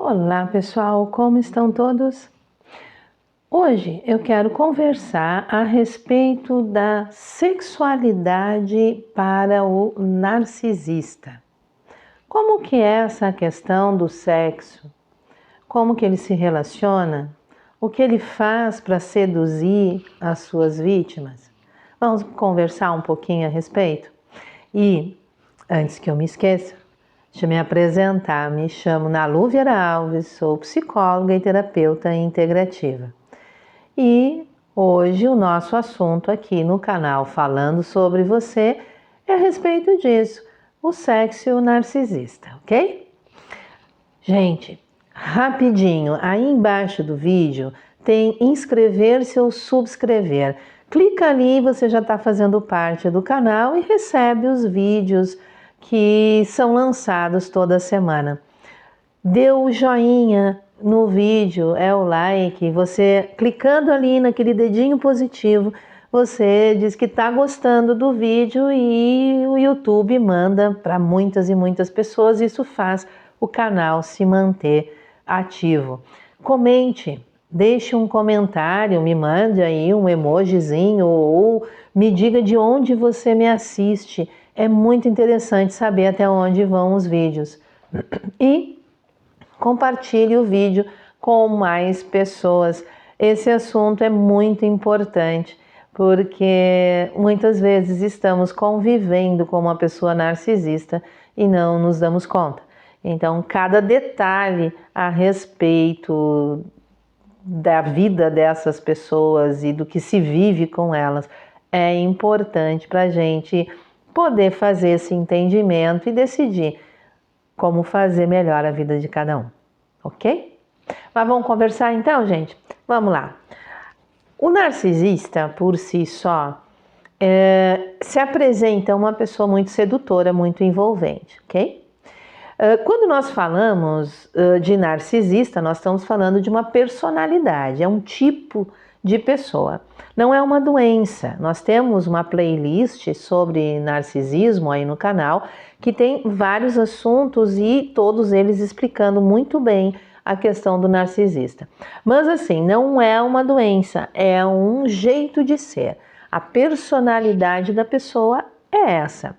Olá pessoal, como estão todos? Hoje eu quero conversar a respeito da sexualidade para o narcisista. Como que é essa questão do sexo? Como que ele se relaciona? O que ele faz para seduzir as suas vítimas? Vamos conversar um pouquinho a respeito? E, antes que eu me esqueça, deixa eu me apresentar. Me chamo Nalu Vieira Alves, sou psicóloga e terapeuta integrativa. E hoje o nosso assunto aqui no canal Falando Sobre Você é a respeito disso, o sexo e o narcisista, ok? Gente, rapidinho, aí embaixo do vídeo tem inscrever-se ou subscrever. Clica ali e você já está fazendo parte do canal e recebe os vídeos que são lançados toda semana. Dê o joinha no vídeo, é o like, você clicando ali naquele dedinho positivo, você diz que está gostando do vídeo e o YouTube manda para muitas e muitas pessoas, isso faz o canal se manter ativo. Comente, deixe um comentário, me mande aí um emojizinho ou me diga de onde você me assiste. É muito interessante saber até onde vão os vídeos. E compartilhe o vídeo com mais pessoas. Esse assunto é muito importante, porque muitas vezes estamos convivendo com uma pessoa narcisista e não nos damos conta. Então, cada detalhe a respeito da vida dessas pessoas e do que se vive com elas é importante para a gente poder fazer esse entendimento e decidir como fazer melhor a vida de cada um, ok? Mas vamos conversar então, gente? Vamos lá. O narcisista, por si só, se apresenta uma pessoa muito sedutora, muito envolvente, ok? Quando nós falamos de narcisista, nós estamos falando de uma personalidade, é um tipo de pessoa. Não é uma doença. Nós temos uma playlist sobre narcisismo aí no canal que tem vários assuntos e todos eles explicando muito bem a questão do narcisista. Mas assim, não é uma doença, é um jeito de ser. A personalidade da pessoa é essa,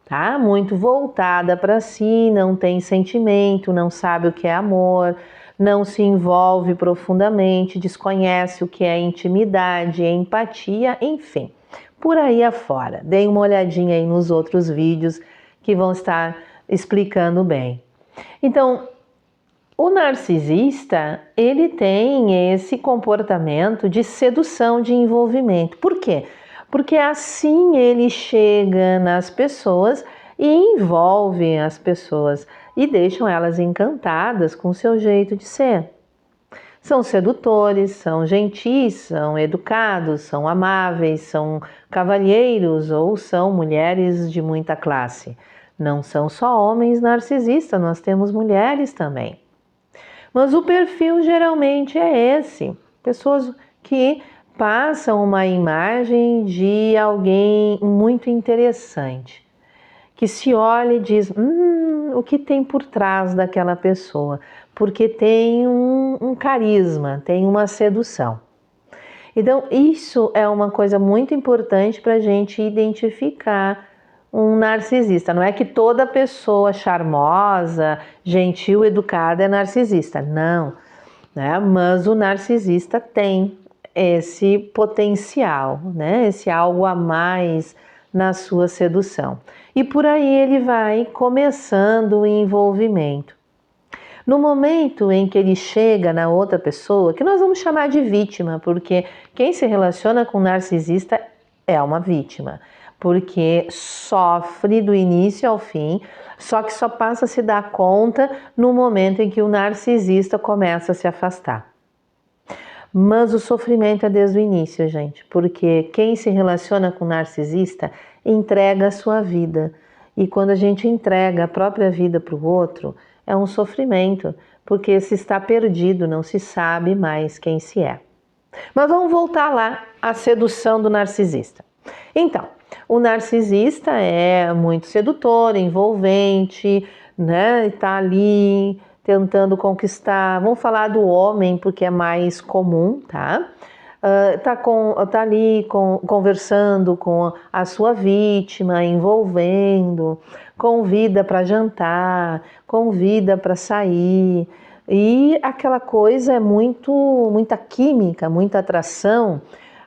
tá? Muito voltada para si, não tem sentimento, não sabe o que é amor, não se envolve profundamente, desconhece o que é intimidade, empatia, enfim, por aí afora. Deem uma olhadinha aí nos outros vídeos que vão estar explicando bem. Então, o narcisista, ele tem esse comportamento de sedução, de envolvimento. Por quê? Porque assim ele chega nas pessoas e envolve as pessoas e deixam elas encantadas com o seu jeito de ser. São sedutores, são gentis, são educados, são amáveis, são cavalheiros ou são mulheres de muita classe. Não são só homens narcisistas, nós temos mulheres também. Mas o perfil geralmente é esse, pessoas que passam uma imagem de alguém muito interessante, que se olha e diz, o que tem por trás daquela pessoa? Porque tem um carisma, tem uma sedução. Então, isso é uma coisa muito importante para a gente identificar um narcisista. Não é que toda pessoa charmosa, gentil, educada é narcisista, não, né? Mas o narcisista tem esse potencial, né? Esse algo a mais na sua sedução. E por aí ele vai começando o envolvimento. No momento em que ele chega na outra pessoa, que nós vamos chamar de vítima, porque quem se relaciona com narcisista é uma vítima, porque sofre do início ao fim, só que só passa a se dar conta no momento em que o narcisista começa a se afastar. Mas o sofrimento é desde o início, gente, porque quem se relaciona com narcisista entrega a sua vida. E quando a gente entrega a própria vida para o outro, é um sofrimento, porque se está perdido, não se sabe mais quem se é. Mas vamos voltar lá à sedução do narcisista. Então, o narcisista é muito sedutor, envolvente, né? Está ali tentando conquistar. Vamos falar do homem porque é mais comum, tá? Tá ali conversando com a sua vítima, envolvendo, convida para jantar, convida para sair. E aquela coisa é muita química, muita atração.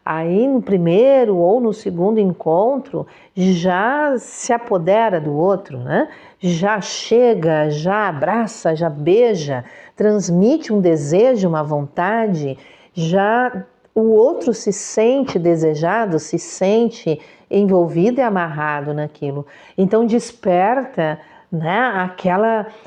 Aí no primeiro ou no segundo encontro já se apodera do outro, né? Já chega, já abraça, já beija, transmite um desejo, uma vontade, já o outro se sente desejado, se sente envolvido e amarrado naquilo. Então desperta, né,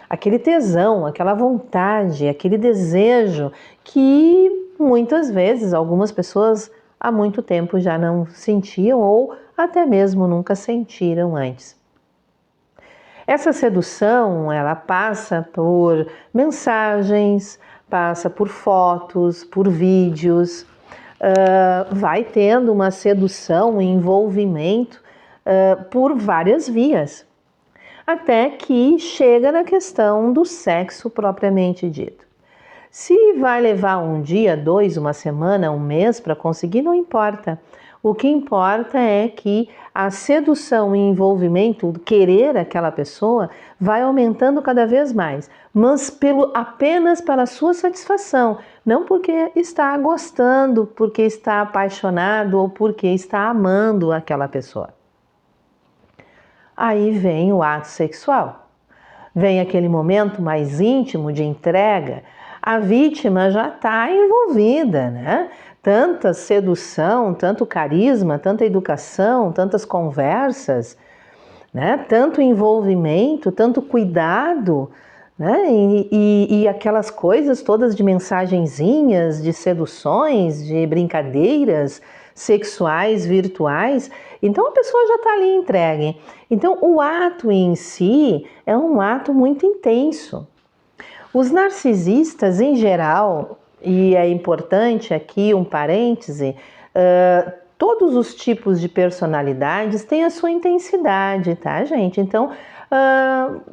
aquele tesão, aquela vontade, aquele desejo que muitas vezes algumas pessoas há muito tempo já não sentiam ou até mesmo nunca sentiram antes. Essa sedução, ela passa por mensagens, passa por fotos, por vídeos, vai tendo uma sedução, um envolvimento por várias vias, até que chega na questão do sexo propriamente dito. Se vai levar um dia, 2, uma semana, um mês para conseguir, não importa. O que importa é que a sedução e envolvimento, querer aquela pessoa, vai aumentando cada vez mais, mas apenas para a sua satisfação, não porque está gostando, porque está apaixonado ou porque está amando aquela pessoa. Aí vem o ato sexual, vem aquele momento mais íntimo de entrega. A vítima já está envolvida, né? Tanta sedução, tanto carisma, tanta educação, tantas conversas, né? Tanto envolvimento, tanto cuidado, né? E aquelas coisas todas de mensagenzinhas, de seduções, de brincadeiras sexuais, virtuais. Então a pessoa já está ali entregue. Então o ato em si é um ato muito intenso. Os narcisistas, em geral, e é importante aqui um parêntese, todos os tipos de personalidades têm a sua intensidade, tá, gente? Então,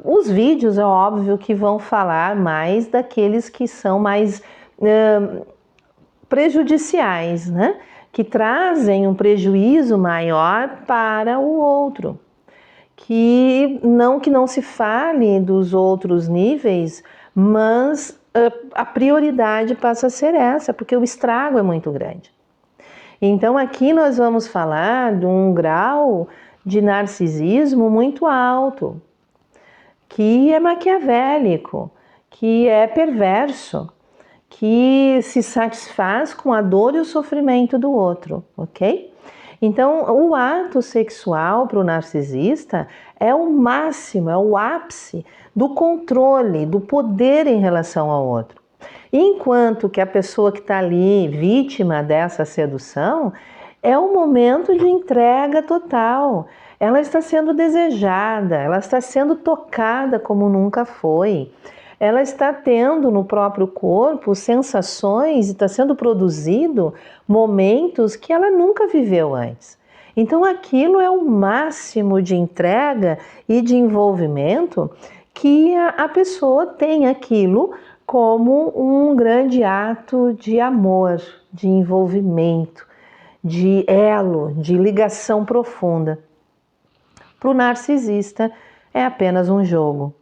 os vídeos é óbvio que vão falar mais daqueles que são mais prejudiciais, né? Que trazem um prejuízo maior para o outro. Que não se fale dos outros níveis, mas a prioridade passa a ser essa, porque o estrago é muito grande. Então aqui nós vamos falar de um grau de narcisismo muito alto, que é maquiavélico, que é perverso, que se satisfaz com a dor e o sofrimento do outro, ok? Então, o ato sexual para o narcisista é o máximo, é o ápice do controle, do poder em relação ao outro. Enquanto que a pessoa que está ali, vítima dessa sedução, é um momento de entrega total. Ela está sendo desejada, ela está sendo tocada como nunca foi. Ela está tendo no próprio corpo sensações, está sendo produzido momentos que ela nunca viveu antes. Então aquilo é o máximo de entrega e de envolvimento que a pessoa tem aquilo como um grande ato de amor, de envolvimento, de elo, de ligação profunda. Para o narcisista é apenas um jogo.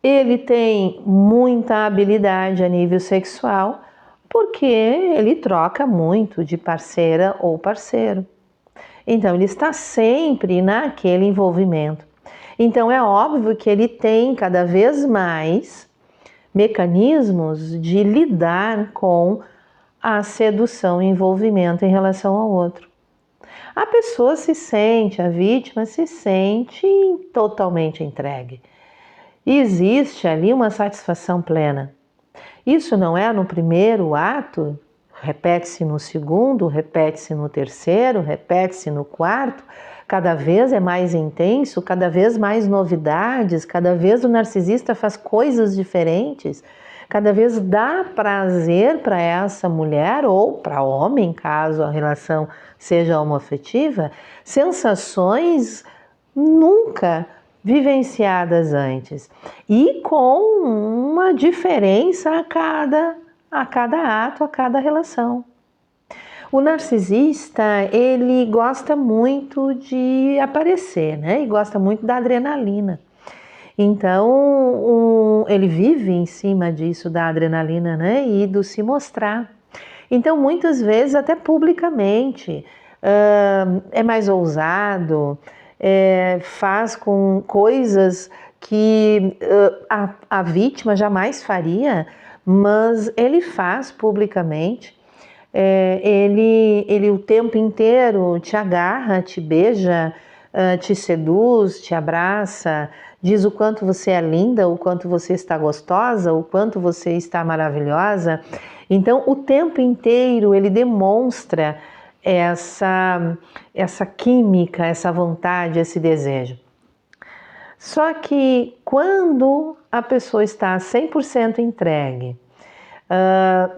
Ele tem muita habilidade a nível sexual porque ele troca muito de parceira ou parceiro. Então ele está sempre naquele envolvimento. Então é óbvio que ele tem cada vez mais mecanismos de lidar com a sedução e envolvimento em relação ao outro. A pessoa se sente, a vítima se sente totalmente entregue. Existe ali uma satisfação plena. Isso não é no primeiro ato, repete-se no segundo, repete-se no terceiro, repete-se no quarto, cada vez é mais intenso, cada vez mais novidades, cada vez o narcisista faz coisas diferentes, cada vez dá prazer para essa mulher ou para homem, caso a relação seja homoafetiva, sensações nunca vivenciadas antes e com uma diferença a cada ato, a cada relação. O narcisista, ele gosta muito de aparecer, né? E gosta muito da adrenalina. Então, ele vive em cima disso, da adrenalina, né? E do se mostrar. Então, muitas vezes, até publicamente, é mais ousado, faz com coisas que a vítima jamais faria, mas ele faz publicamente. Ele o tempo inteiro te agarra, te beija, te seduz, te abraça, diz o quanto você é linda, o quanto você está gostosa, o quanto você está maravilhosa. Então, o tempo inteiro ele demonstra essa química, essa vontade, esse desejo. Só que quando a pessoa está 100% entregue,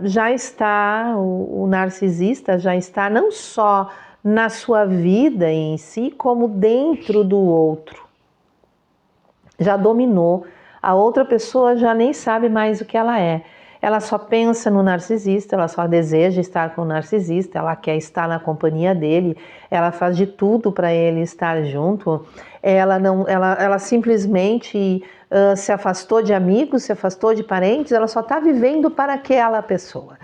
já está, o narcisista já está não só na sua vida em si, como dentro do outro. Já dominou, a outra pessoa já nem sabe mais o que ela é. Ela só pensa no narcisista, ela só deseja estar com o narcisista, ela quer estar na companhia dele, ela faz de tudo para ele estar junto. Ela simplesmente se afastou de amigos, se afastou de parentes, ela só está vivendo para aquela pessoa.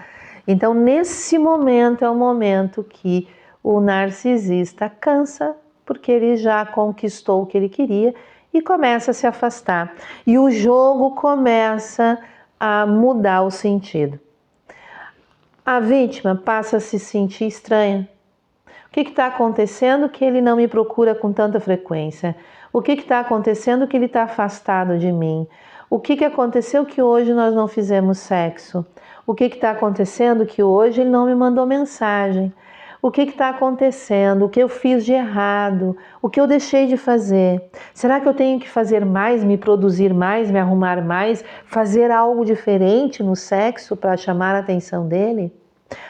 Então, nesse momento é o momento que o narcisista cansa, porque ele já conquistou o que ele queria e começa a se afastar. E o jogo começa a mudar o sentido. A vítima passa a se sentir estranha. O que está acontecendo que ele não me procura com tanta frequência? O que está acontecendo que ele está afastado de mim? O que aconteceu que hoje nós não fizemos sexo? O que está acontecendo que hoje ele não me mandou mensagem? O que está acontecendo? O que eu fiz de errado? O que eu deixei de fazer? Será que eu tenho que fazer mais, me produzir mais, me arrumar mais, fazer algo diferente no sexo para chamar a atenção dele?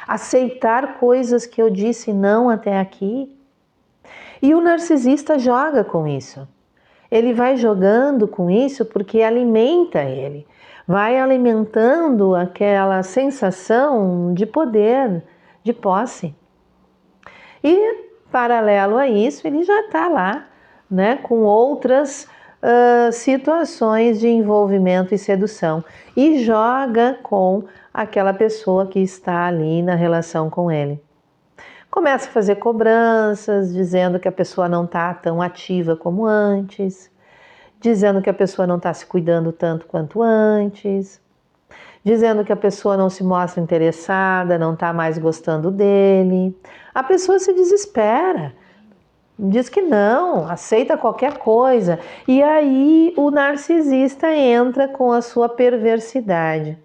Aceitar coisas que eu disse não até aqui? E o narcisista joga com isso. Ele vai jogando com isso porque alimenta ele. Vai alimentando aquela sensação de poder, de posse. E, paralelo a isso, ele já está lá, né, com outras situações de envolvimento e sedução. E joga com aquela pessoa que está ali na relação com ele. Começa a fazer cobranças, dizendo que a pessoa não está tão ativa como antes, dizendo que a pessoa não está se cuidando tanto quanto antes, dizendo que a pessoa não se mostra interessada, não está mais gostando dele. A pessoa se desespera, diz que não, aceita qualquer coisa. E aí o narcisista entra com a sua perversidade.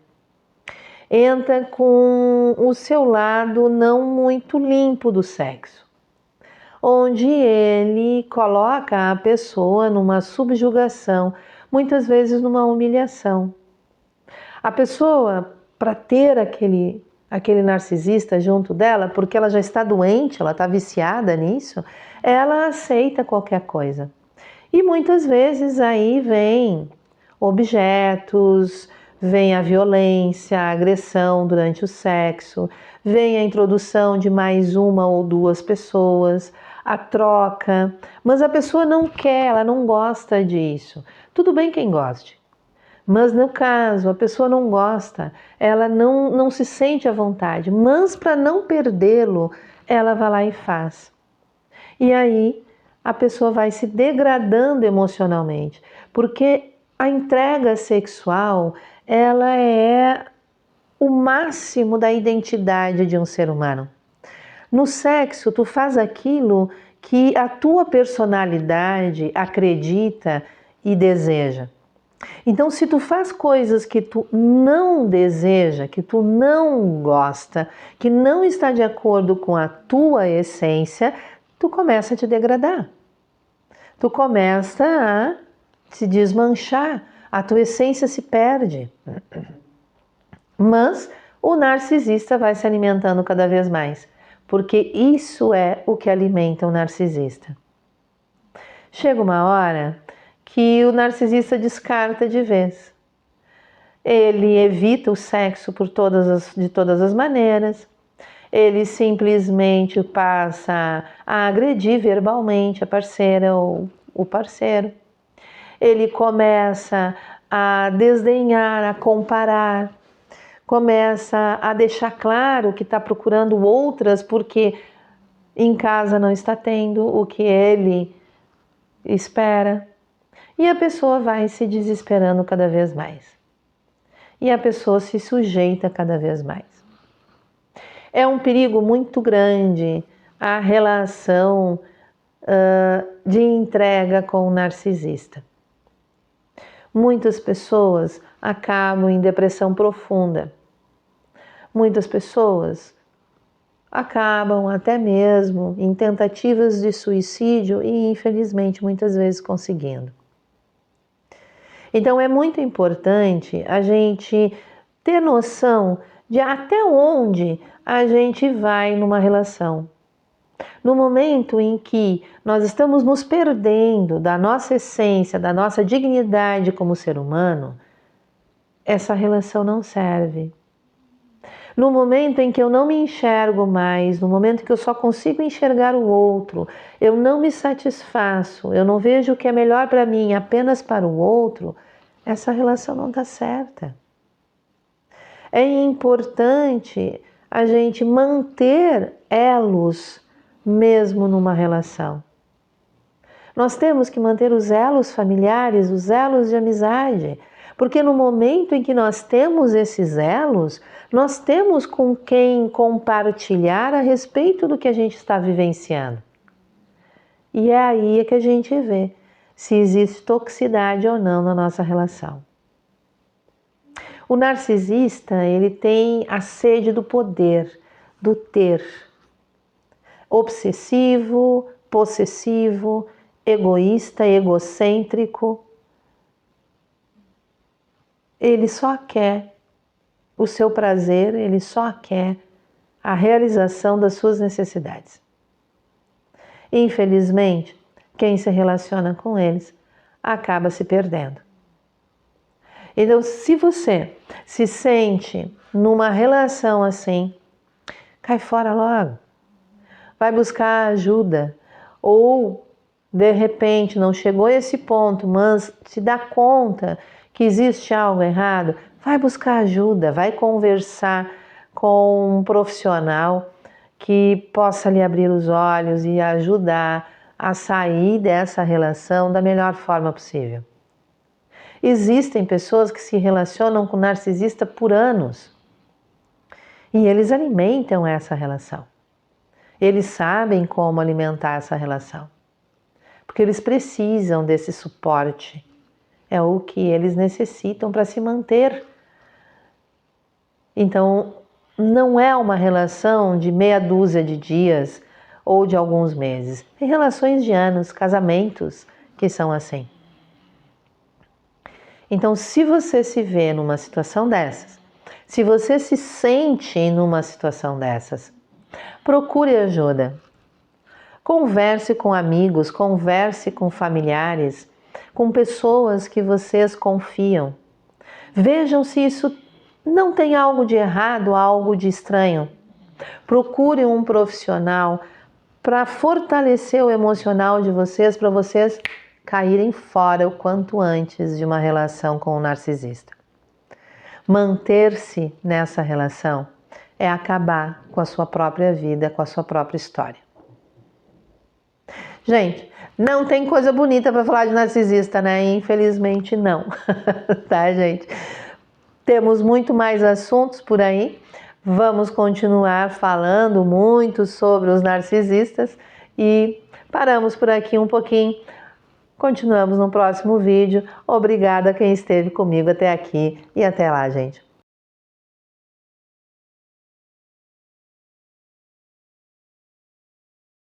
Entra com o seu lado não muito limpo do sexo, onde ele coloca a pessoa numa subjugação, muitas vezes numa humilhação. A pessoa, para ter aquele narcisista junto dela, porque ela já está doente, ela está viciada nisso, ela aceita qualquer coisa. E muitas vezes aí vem objetos, vem a violência, a agressão durante o sexo, vem a introdução de mais uma ou duas pessoas, a troca, mas a pessoa não quer, ela não gosta disso. Tudo bem quem goste, mas no caso a pessoa não gosta, ela não se sente à vontade, mas para não perdê-lo, ela vai lá e faz. E aí a pessoa vai se degradando emocionalmente, porque a entrega sexual, ela é o máximo da identidade de um ser humano. No sexo, tu faz aquilo que a tua personalidade acredita e deseja. Então, se tu faz coisas que tu não deseja, que tu não gosta, que não está de acordo com a tua essência, tu começa a te degradar. Tu começa a se desmanchar, a tua essência se perde. Mas o narcisista vai se alimentando cada vez mais, porque isso é o que alimenta o narcisista. Chega uma hora que o narcisista descarta de vez. Ele evita o sexo de todas as maneiras. Ele simplesmente passa a agredir verbalmente a parceira ou o parceiro. Ele começa a desdenhar, a comparar, começa a deixar claro que está procurando outras porque em casa não está tendo o que ele espera. E a pessoa vai se desesperando cada vez mais. E a pessoa se sujeita cada vez mais. É um perigo muito grande a relação de entrega com o narcisista. Muitas pessoas acabam em depressão profunda. Muitas pessoas acabam até mesmo em tentativas de suicídio e, infelizmente, muitas vezes conseguindo. Então, é muito importante a gente ter noção de até onde a gente vai numa relação. No momento em que nós estamos nos perdendo da nossa essência, da nossa dignidade como ser humano, essa relação não serve. No momento em que eu não me enxergo mais, no momento que eu só consigo enxergar o outro, eu não me satisfaço, eu não vejo o que é melhor para mim apenas para o outro, essa relação não está certa. É importante a gente manter elos mesmo numa relação. Nós temos que manter os elos familiares, os elos de amizade, porque no momento em que nós temos esses elos, nós temos com quem compartilhar a respeito do que a gente está vivenciando. E é aí que a gente vê se existe toxicidade ou não na nossa relação. O narcisista, ele tem a sede do poder, do ter. Obsessivo, possessivo, egoísta, egocêntrico. Ele só quer o seu prazer, ele só quer a realização das suas necessidades. Infelizmente, quem se relaciona com eles acaba se perdendo. Então, se você se sente numa relação assim, cai fora logo. Vai buscar ajuda. Ou, de repente, não chegou a esse ponto, mas se dá conta que existe algo errado, vai buscar ajuda, vai conversar com um profissional que possa lhe abrir os olhos e ajudar a sair dessa relação da melhor forma possível. Existem pessoas que se relacionam com narcisista por anos e eles alimentam essa relação. Eles sabem como alimentar essa relação, porque eles precisam desse suporte. É o que eles necessitam para se manter. Então, não é uma relação de meia dúzia de dias ou de alguns meses. Tem relações de anos, casamentos que são assim. Então, se você se vê numa situação dessas, se você se sente numa situação dessas, procure ajuda. Converse com amigos, converse com familiares, com pessoas que vocês confiam. Vejam se isso não tem algo de errado, algo de estranho. Procure um profissional para fortalecer o emocional de vocês, para vocês caírem fora o quanto antes de uma relação com o narcisista. Manter-se nessa relação é acabar com a sua própria vida, com a sua própria história. Gente, não tem coisa bonita para falar de narcisista, né? Infelizmente não, tá, gente? Temos muito mais assuntos por aí. Vamos continuar falando muito sobre os narcisistas e paramos por aqui um pouquinho. Continuamos no próximo vídeo. Obrigada a quem esteve comigo até aqui e até lá, gente.